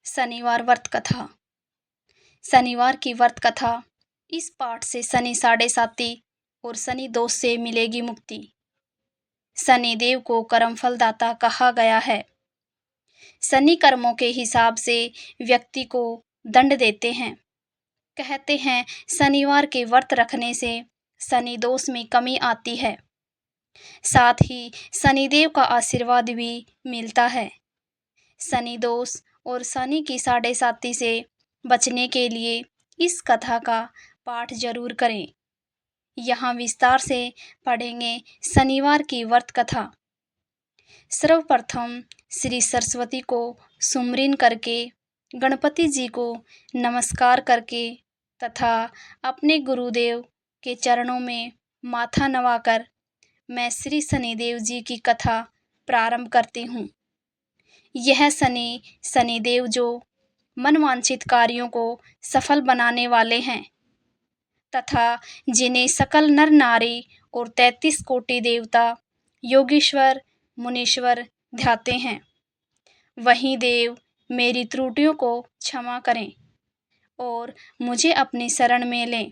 शनिवार व्रत कथा। शनिवार की व्रत कथा। इस पाठ से शनि साढ़े साती और शनि दोष से मिलेगी मुक्ति। शनिदेव को कर्मफल दाता कहा गया है। शनि कर्मों के हिसाब से व्यक्ति को दंड देते हैं। कहते हैं शनिवार के व्रत रखने से शनि दोष में कमी आती है, साथ ही शनिदेव का आशीर्वाद भी मिलता है। शनि दोष और शनि की साढ़े साती से बचने के लिए इस कथा का पाठ जरूर करें। यहाँ विस्तार से पढ़ेंगे शनिवार की व्रत कथा। सर्वप्रथम श्री सरस्वती को सुमरिन करके, गणपति जी को नमस्कार करके तथा अपने गुरुदेव के चरणों में माथा नवाकर मैं श्री शनिदेव जी की कथा प्रारंभ करती हूँ। यह शनिदेव जो मनवांछित कार्यों को सफल बनाने वाले हैं तथा जिन्हें सकल नर नारी और 33 कोटि देवता योगीश्वर मुनीश्वर ध्याते हैं, वही देव मेरी त्रुटियों को क्षमा करें और मुझे अपनी शरण में लें।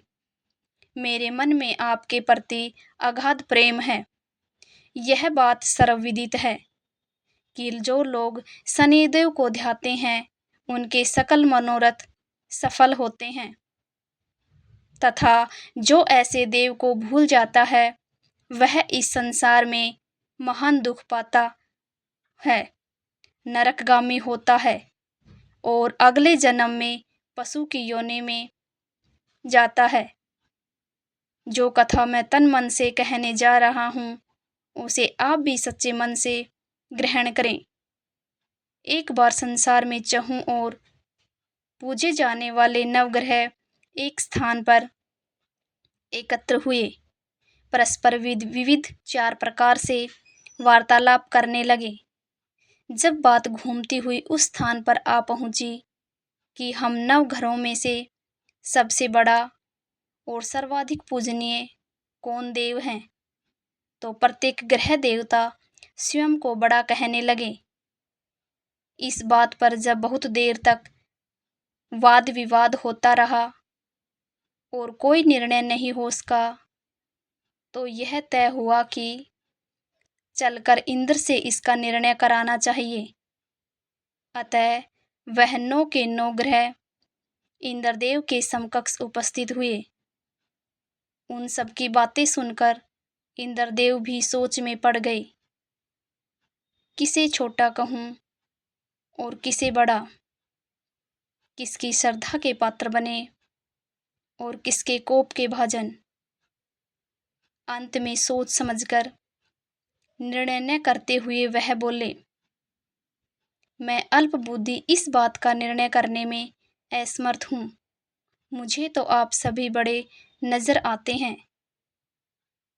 मेरे मन में आपके प्रति अगाध प्रेम है। यह बात सर्वविदित है कि जो लोग शनिदेव को ध्याते हैं उनके सकल मनोरथ सफल होते हैं तथा जो ऐसे देव को भूल जाता है वह इस संसार में महान दुख पाता है, नरकगामी होता है और अगले जन्म में पशु की योनि में जाता है। जो कथा मैं तन मन से कहने जा रहा हूँ उसे आप भी सच्चे मन से ग्रहण करें। एक बार संसार में चहुं ओर पूजे जाने वाले नवग्रह एक स्थान पर एकत्र हुए, परस्पर विविध 4 प्रकार से वार्तालाप करने लगे। जब बात घूमती हुई उस स्थान पर आ पहुंची कि हम नवग्रहों में से सबसे बड़ा और सर्वाधिक पूजनीय कौन देव हैं, तो प्रत्येक ग्रह देवता स्वयं को बड़ा कहने लगे। इस बात पर जब बहुत देर तक वाद विवाद होता रहा और कोई निर्णय नहीं हो सका, तो यह तय हुआ कि चलकर इंद्र से इसका निर्णय कराना चाहिए। अतः वह 9 के 9 ग्रह इंद्रदेव के समकक्ष उपस्थित हुए। उन सब की बातें सुनकर इंद्रदेव भी सोच में पड़ गए। किसे छोटा कहूँ और किसे बड़ा, किसकी श्रद्धा के पात्र बने और किसके कोप के भाजन। अंत में सोच समझकर निर्णय न करते हुए वह बोले, मैं अल्प बुद्धि इस बात का निर्णय करने में असमर्थ हूँ। मुझे तो आप सभी बड़े नजर आते हैं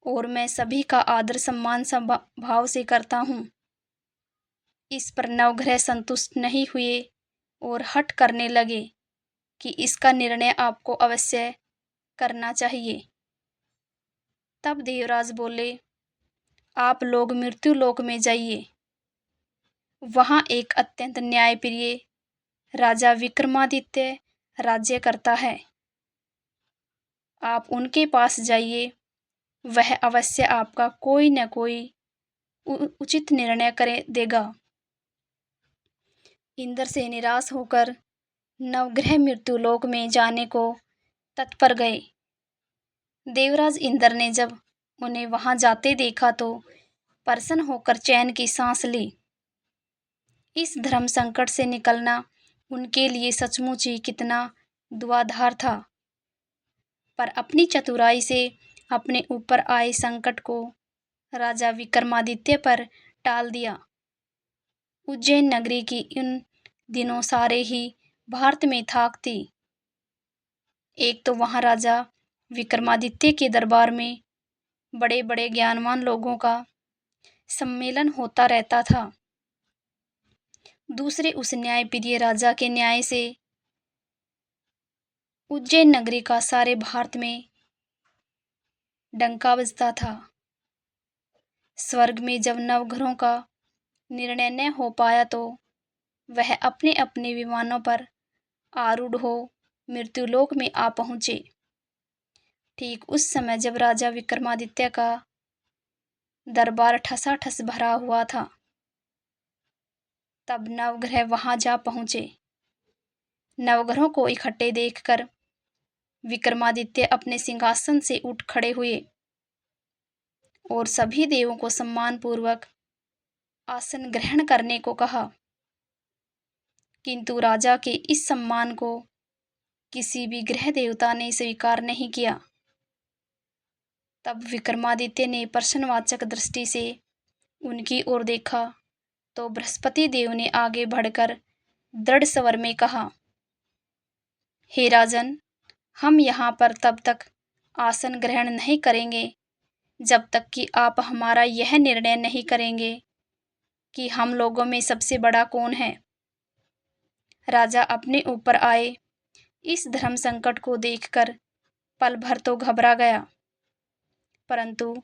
और मैं सभी का आदर सम्मान भाव से करता हूँ। इस पर नवग्रह संतुष्ट नहीं हुए और हठ करने लगे कि इसका निर्णय आपको अवश्य करना चाहिए। तब देवराज बोले, आप लोग मृत्यु लोक में जाइए। वहां एक अत्यंत न्यायप्रिय राजा विक्रमादित्य राज्य करता है। आप उनके पास जाइए, वह अवश्य आपका कोई न कोई उचित निर्णय करे देगा। इंद्र से निराश होकर नवग्रह मृत्युलोक में जाने को तत्पर गए। देवराज इंद्र ने जब उन्हें वहां जाते देखा तो प्रसन्न होकर चैन की सांस ली। इस धर्म संकट से निकलना उनके लिए सचमुच ही कितना दुआधार था। पर अपनी चतुराई से अपने ऊपर आए संकट को राजा विक्रमादित्य पर टाल दिया। उज्जैन नगरी की इन दिनों सारे ही भारत में थाक थी। एक तो वहां राजा विक्रमादित्य के दरबार में बड़े बड़े ज्ञानवान लोगों का सम्मेलन होता रहता था। दूसरे उस न्यायप्रिय राजा के न्याय से उज्जैन नगरी का सारे भारत में डंका बजता था। स्वर्ग में जब नवग्रहों का निर्णय न हो पाया तो वह अपने अपने विमानों पर आरूढ़ हो मृत्युलोक में आ पहुँचे। ठीक उस समय जब राजा विक्रमादित्य का दरबार ठसाठस भरा हुआ था, तब नवग्रह वहां जा पहुंचे। नवग्रहों को इकट्ठे देखकर विक्रमादित्य अपने सिंहासन से उठ खड़े हुए और सभी देवों को सम्मानपूर्वक आसन ग्रहण करने को कहा। किंतु राजा के इस सम्मान को किसी भी ग्रह देवता ने स्वीकार नहीं किया। तब विक्रमादित्य ने प्रश्नवाचक दृष्टि से उनकी ओर देखा तो बृहस्पति देव ने आगे बढ़कर दृढ़ स्वर में कहा, हे राजन, हम यहाँ पर तब तक आसन ग्रहण नहीं करेंगे जब तक कि आप हमारा यह निर्णय नहीं करेंगे कि हम लोगों में सबसे बड़ा कौन है। राजा अपने ऊपर आए इस धर्म संकट को देखकर पल भर तो घबरा गया, परंतु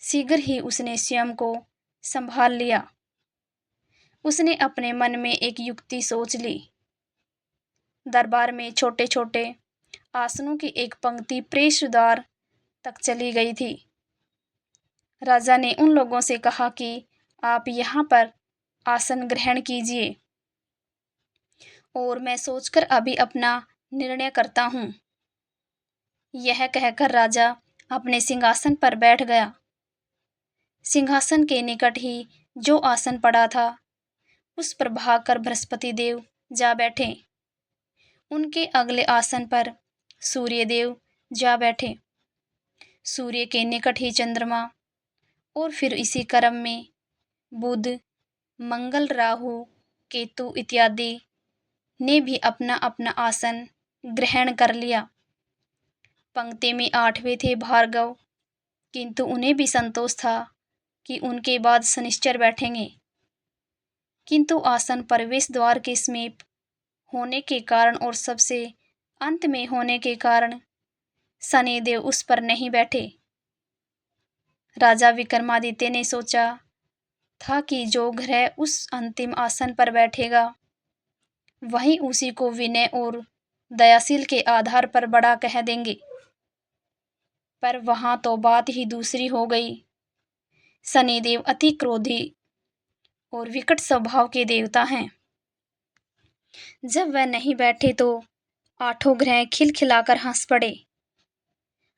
शीघ्र ही उसने स्वयं को संभाल लिया। उसने अपने मन में एक युक्ति सोच ली। दरबार में छोटे छोटे आसनों की एक पंक्ति प्रवेश द्वार तक चली गई थी। राजा ने उन लोगों से कहा कि आप यहाँ पर आसन ग्रहण कीजिए और मैं सोचकर अभी अपना निर्णय करता हूँ। यह कहकर राजा अपने सिंहासन पर बैठ गया। सिंहासन के निकट ही जो आसन पड़ा था उस पर भागकर बृहस्पति देव जा बैठे। उनके अगले आसन पर सूर्य देव जा बैठे। सूर्य के निकट ही चंद्रमा और फिर इसी क्रम में बुध, मंगल, राहु, केतु इत्यादि ने भी अपना अपना आसन ग्रहण कर लिया। पंक्ति में 8वें थे भार्गव, किंतु उन्हें भी संतोष था कि उनके बाद शनिश्चर बैठेंगे। किंतु आसन प्रवेश द्वार के समीप होने के कारण और सबसे अंत में होने के कारण शनिदेव उस पर नहीं बैठे। राजा विक्रमादित्य ने सोचा था कि जो ग्रह उस अंतिम आसन पर बैठेगा वही उसी को विनय और दयाशील के आधार पर बड़ा कह देंगे, पर वहां तो बात ही दूसरी हो गई। शनिदेव अति क्रोधी और विकट स्वभाव के देवता हैं। जब वह नहीं बैठे तो 8 ग्रह खिलखिलाकर हंस पड़े।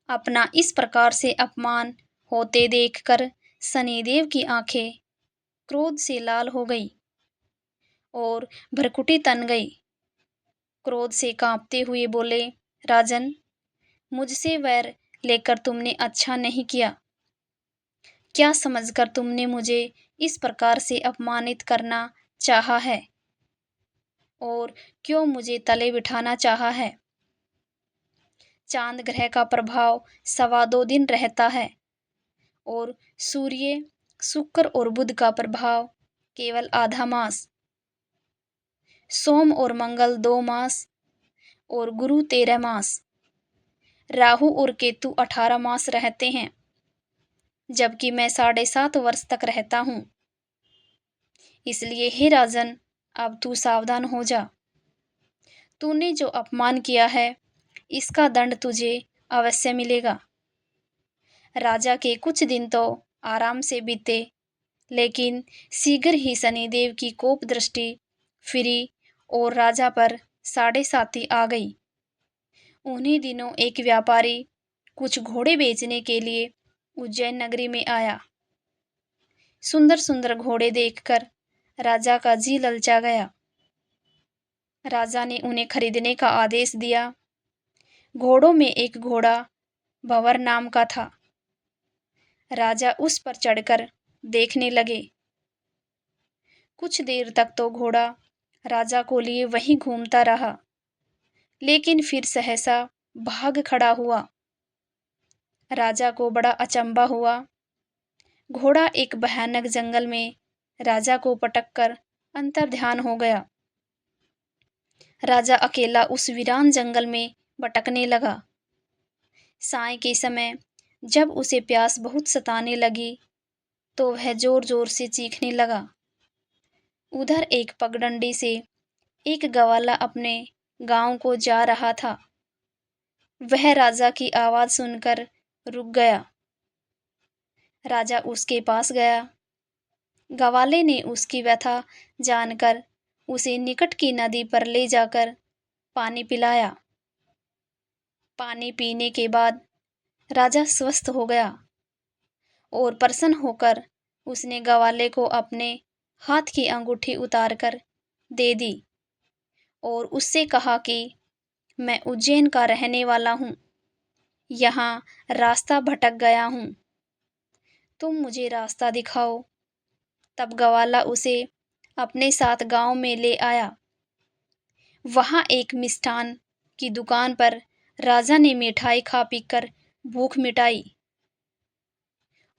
अपना इस प्रकार से अपमान होते देखकर शनिदेव की आंखें क्रोध से लाल हो गई और भ्रकुटी तन गई। क्रोध से कांपते हुए बोले, राजन, मुझसे वैर लेकर तुमने अच्छा नहीं किया। क्या समझकर तुमने मुझे इस प्रकार से अपमानित करना चाहा है और क्यों मुझे तले बिठाना चाहा है। चांद ग्रह का प्रभाव 2.25 दिन रहता है और सूर्य, शुक्र और बुध का प्रभाव केवल आधा मास। सोम और मंगल 2 मास और गुरु 13 मास। राहु और केतु 18 मास रहते हैं, जबकि मैं 7.5 वर्ष तक रहता हूँ। इसलिए हे राजन, अब तू सावधान हो जा। तूने जो अपमान किया है इसका दंड तुझे अवश्य मिलेगा। राजा के कुछ दिन तो आराम से बीते, लेकिन शीघ्र ही शनिदेव की कोप दृष्टि फिरी और राजा पर 7.5 आ गई। उन्हीं दिनों एक व्यापारी कुछ घोड़े बेचने के लिए उज्जैन नगरी में आया। सुंदर सुंदर घोड़े देखकर राजा का जी ललचा गया। राजा ने उन्हें खरीदने का आदेश दिया। घोड़ों में एक घोड़ा भंवर नाम का था। राजा उस पर चढ़कर देखने लगे। कुछ देर तक तो घोड़ा राजा को लिए वहीं घूमता रहा, लेकिन फिर सहसा भाग खड़ा हुआ। राजा को बड़ा अचंभा हुआ। घोड़ा एक भयानक जंगल में राजा को पटककर अंतर्ध्यान हो गया। राजा अकेला उस वीरान जंगल में भटकने लगा। साय के समय जब उसे प्यास बहुत सताने लगी तो वह जोर जोर से चीखने लगा। उधर एक पगडंडी से एक ग्वाला अपने गांव को जा रहा था। वह राजा की आवाज सुनकर रुक गया। राजा उसके पास गया। ग्वाले ने उसकी व्यथा जानकर उसे निकट की नदी पर ले जाकर पानी पिलाया। पानी पीने के बाद राजा स्वस्थ हो गया और प्रसन्न होकर उसने ग्वाले को अपने हाथ की अंगूठी उतारकर दे दी और उससे कहा कि मैं उज्जैन का रहने वाला हूँ, यहाँ रास्ता भटक गया हूँ, तुम मुझे रास्ता दिखाओ। तब ग्वाला उसे अपने साथ गांव में ले आया। वहां एक मिष्ठान की दुकान पर राजा ने मिठाई खा पीकर भूख मिटाई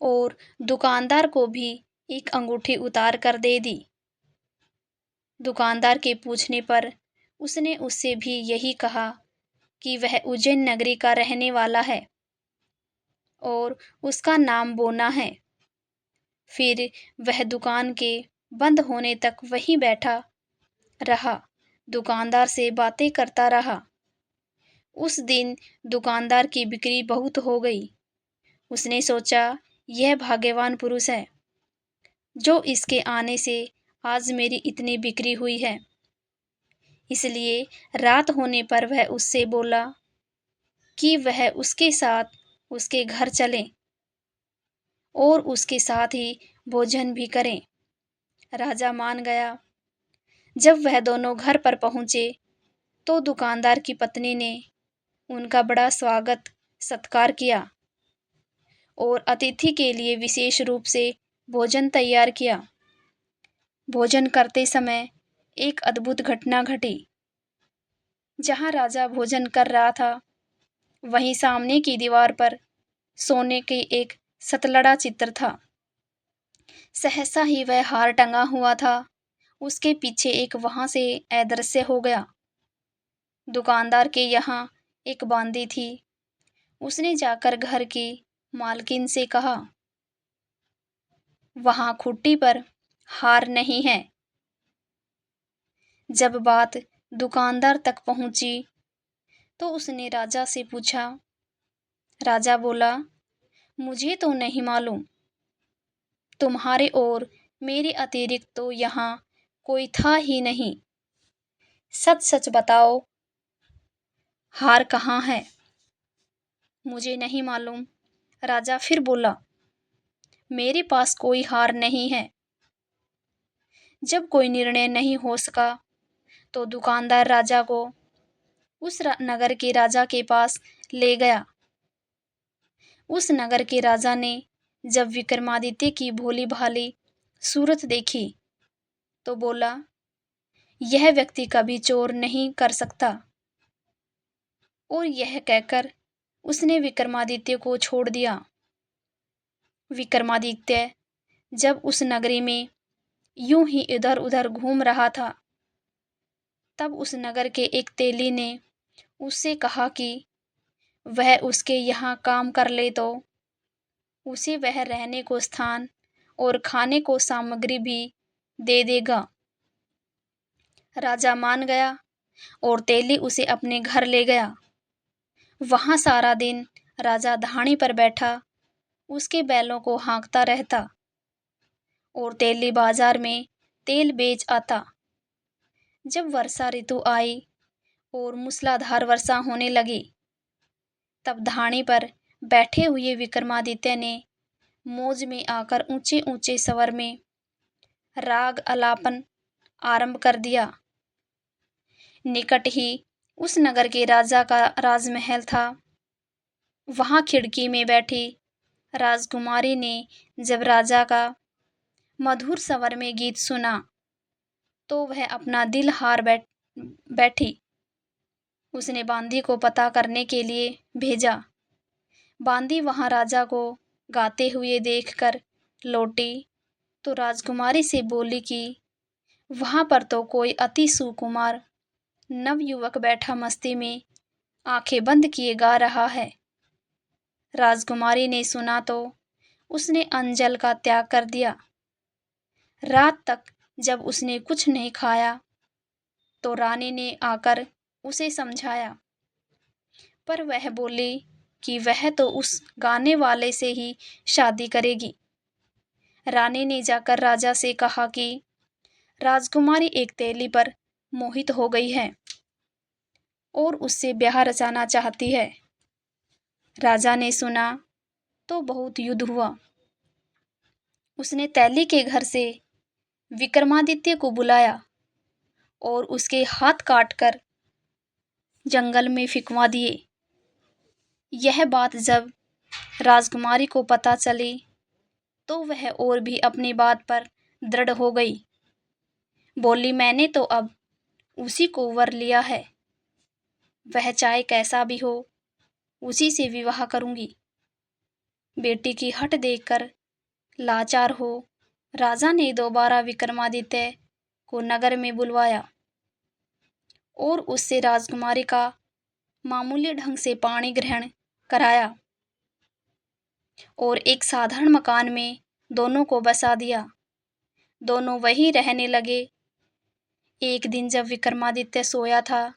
और दुकानदार को भी एक अंगूठी उतार कर दे दी। दुकानदार के पूछने पर उसने उससे भी यही कहा कि वह उज्जैन नगरी का रहने वाला है और उसका नाम बोना है। फिर वह दुकान के बंद होने तक वहीं बैठा रहा, दुकानदार से बातें करता रहा। उस दिन दुकानदार की बिक्री बहुत हो गई। उसने सोचा, यह भाग्यवान पुरुष है जो इसके आने से आज मेरी इतनी बिक्री हुई है। इसलिए रात होने पर वह उससे बोला कि वह उसके साथ उसके घर चले और उसके साथ ही भोजन भी करें। राजा मान गया। जब वह दोनों घर पर पहुंचे तो दुकानदार की पत्नी ने उनका बड़ा स्वागत सत्कार किया और अतिथि के लिए विशेष रूप से भोजन तैयार किया। भोजन करते समय एक अद्भुत घटना घटी। जहां राजा भोजन कर रहा था, वहीं सामने की दीवार पर सोने के एक सतलड़ा चित्र था। सहसा ही वह हार टंगा हुआ था, उसके पीछे एक वहां से अदृश्य हो गया। दुकानदार के यहाँ एक बांदी थी। उसने जाकर घर की मालकिन से कहा, वहां खुट्टी पर हार नहीं है। जब बात दुकानदार तक पहुंची तो उसने राजा से पूछा। राजा बोला, मुझे तो नहीं मालूम। तुम्हारे और मेरे अतिरिक्त तो यहाँ कोई था ही नहीं। सच सच बताओ, हार कहाँ है? मुझे नहीं मालूम। राजा फिर बोला, मेरे पास कोई हार नहीं है। जब कोई निर्णय नहीं हो सका तो दुकानदार राजा को उस नगर के राजा के पास ले गया। उस नगर के राजा ने जब विक्रमादित्य की भोली भाली सूरत देखी तो बोला, यह व्यक्ति कभी चोर नहीं कर सकता। और यह कहकर उसने विक्रमादित्य को छोड़ दिया। विक्रमादित्य जब उस नगरी में यूं ही इधर उधर घूम रहा था, तब उस नगर के एक तेली ने उससे कहा कि वह उसके यहाँ काम कर ले तो उसे वह रहने को स्थान और खाने को सामग्री भी दे देगा। राजा मान गया और तेली उसे अपने घर ले गया। वहां सारा दिन राजा धाणी पर बैठा उसके बैलों को हाँकता रहता और तेली बाजार में तेल बेच आता। जब वर्षा ऋतु आई और मूसलाधार वर्षा होने लगी, तब धाणी पर बैठे हुए विक्रमादित्य ने मौज में आकर ऊंचे ऊंचे स्वर में राग आलापन आरंभ कर दिया। निकट ही उस नगर के राजा का राजमहल था। वहां खिड़की में बैठी राजकुमारी ने जब राजा का मधुर स्वर में गीत सुना तो वह अपना दिल हार बैठी। उसने बांदी को पता करने के लिए भेजा। बांदी वहां राजा को गाते हुए देखकर लौटी तो राजकुमारी से बोली कि वहां पर तो कोई अति सुकुमार नवयुवक बैठा मस्ती में आंखें बंद किए गा रहा है। राजकुमारी ने सुना तो उसने अंजल का त्याग कर दिया। रात तक जब उसने कुछ नहीं खाया तो रानी ने आकर उसे समझाया, पर वह बोली कि वह तो उस गाने वाले से ही शादी करेगी। रानी ने जाकर राजा से कहा कि राजकुमारी एक तेली पर मोहित हो गई है और उससे ब्याह रचाना चाहती है। राजा ने सुना तो बहुत युद्ध हुआ। उसने तैली के घर से विक्रमादित्य को बुलाया और उसके हाथ काटकर जंगल में फिकवा दिए। यह बात जब राजकुमारी को पता चली तो वह और भी अपनी बात पर दृढ़ हो गई। बोली, मैंने तो अब उसी को वर लिया है, वह चाहे कैसा भी हो उसी से विवाह करूंगी। बेटी की हठ देखकर लाचार हो राजा ने दोबारा विक्रमादित्य को नगर में बुलवाया और उससे राजकुमारी का मामूली ढंग से पाणी ग्रहण कराया और एक साधारण मकान में दोनों को बसा दिया। दोनों वहीं रहने लगे। एक दिन जब विक्रमादित्य सोया था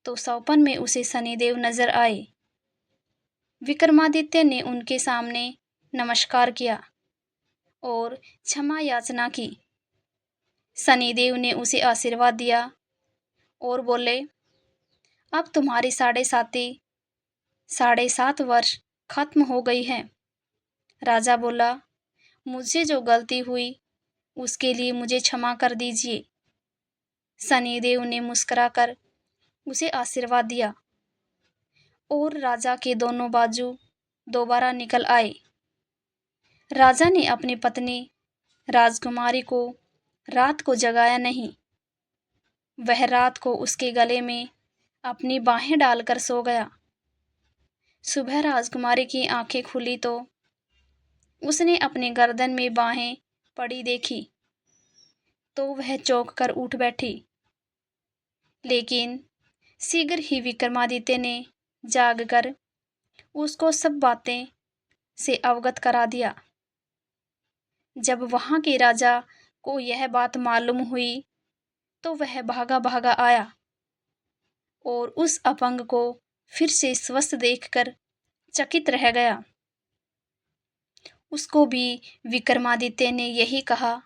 तो सपन में उसे शनिदेव नजर आए। विक्रमादित्य ने उनके सामने नमस्कार किया और क्षमा याचना की। शनिदेव ने उसे आशीर्वाद दिया और बोले, अब तुम्हारी 7.5 वर्ष खत्म हो गई है। राजा बोला, मुझसे जो गलती हुई उसके लिए मुझे क्षमा कर दीजिए। शनिदेव ने मुस्कुराकर उसे आशीर्वाद दिया और राजा के दोनों बाजू दोबारा निकल आए। राजा ने अपनी पत्नी राजकुमारी को रात को जगाया नहीं। वह रात को उसके गले में अपनी बाहें डालकर सो गया। सुबह राजकुमारी की आंखें खुली तो उसने अपने गर्दन में बाहें पड़ी देखी तो वह चौंक कर उठ बैठी। लेकिन शीघ्र ही विक्रमादित्य ने जागकर उसको सब बातें से अवगत करा दिया। जब वहां के राजा को यह बात मालूम हुई तो वह भागा भागा आया और उस अपंग को फिर से स्वस्थ देखकर चकित रह गया। उसको भी विक्रमादित्य ने यही कहा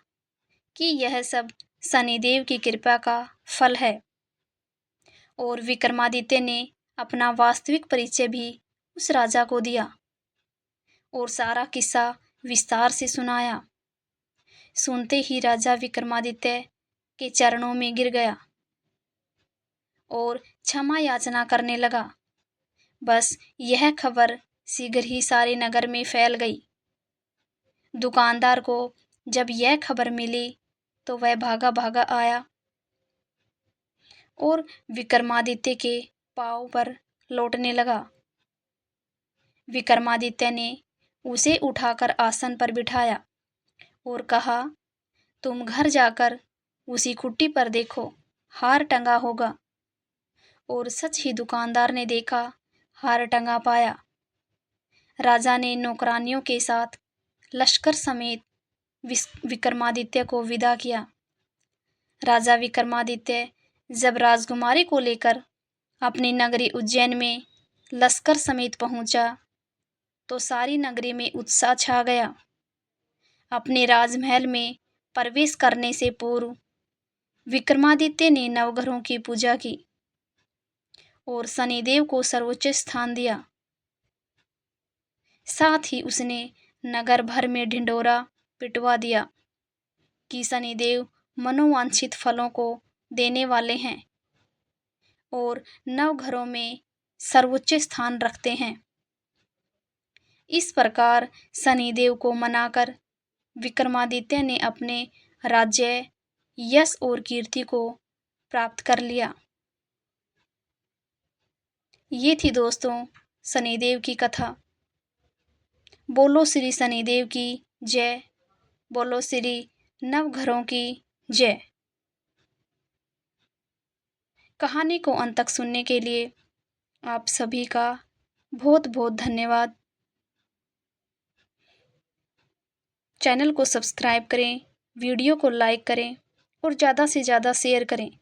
कि यह सब शनिदेव की कृपा का फल है और विक्रमादित्य ने अपना वास्तविक परिचय भी उस राजा को दिया और सारा किस्सा विस्तार से सुनाया। सुनते ही राजा विक्रमादित्य के चरणों में गिर गया और क्षमा याचना करने लगा। बस यह खबर शीघ्र ही सारे नगर में फैल गई। दुकानदार को जब यह खबर मिली तो वह भागा भागा आया और विक्रमादित्य के पांव पर लौटने लगा। विक्रमादित्य ने उसे उठाकर आसन पर बिठाया और कहा, तुम घर जाकर उसी खुट्टी पर देखो, हार टंगा होगा। और सच ही दुकानदार ने देखा, हार टंगा पाया। राजा ने नौकरानियों के साथ लश्कर समेत विक्रमादित्य को विदा किया। राजा विक्रमादित्य जब राजकुमारी को लेकर अपनी नगरी उज्जैन में लश्कर समेत पहुंचा तो सारी नगरी में उत्साह छा गया। अपने राजमहल में प्रवेश करने से पूर्व विक्रमादित्य ने नवग्रहों की पूजा की और शनिदेव को सर्वोच्च स्थान दिया। साथ ही उसने नगर भर में ढिंढोरा पिटवा दिया कि शनिदेव मनोवांछित फलों को देने वाले हैं और नवघरों में सर्वोच्च स्थान रखते हैं। इस प्रकार शनिदेव को मनाकर विक्रमादित्य ने अपने राज्य, यश और कीर्ति को प्राप्त कर लिया। ये थी दोस्तों शनिदेव की कथा। बोलो श्री शनिदेव की जय। बोलो श्री नवघरों की जय। कहानी को अंत तक सुनने के लिए आप सभी का बहुत बहुत धन्यवाद। चैनल को सब्सक्राइब करें, वीडियो को लाइक करें और ज़्यादा से ज़्यादा शेयर करें।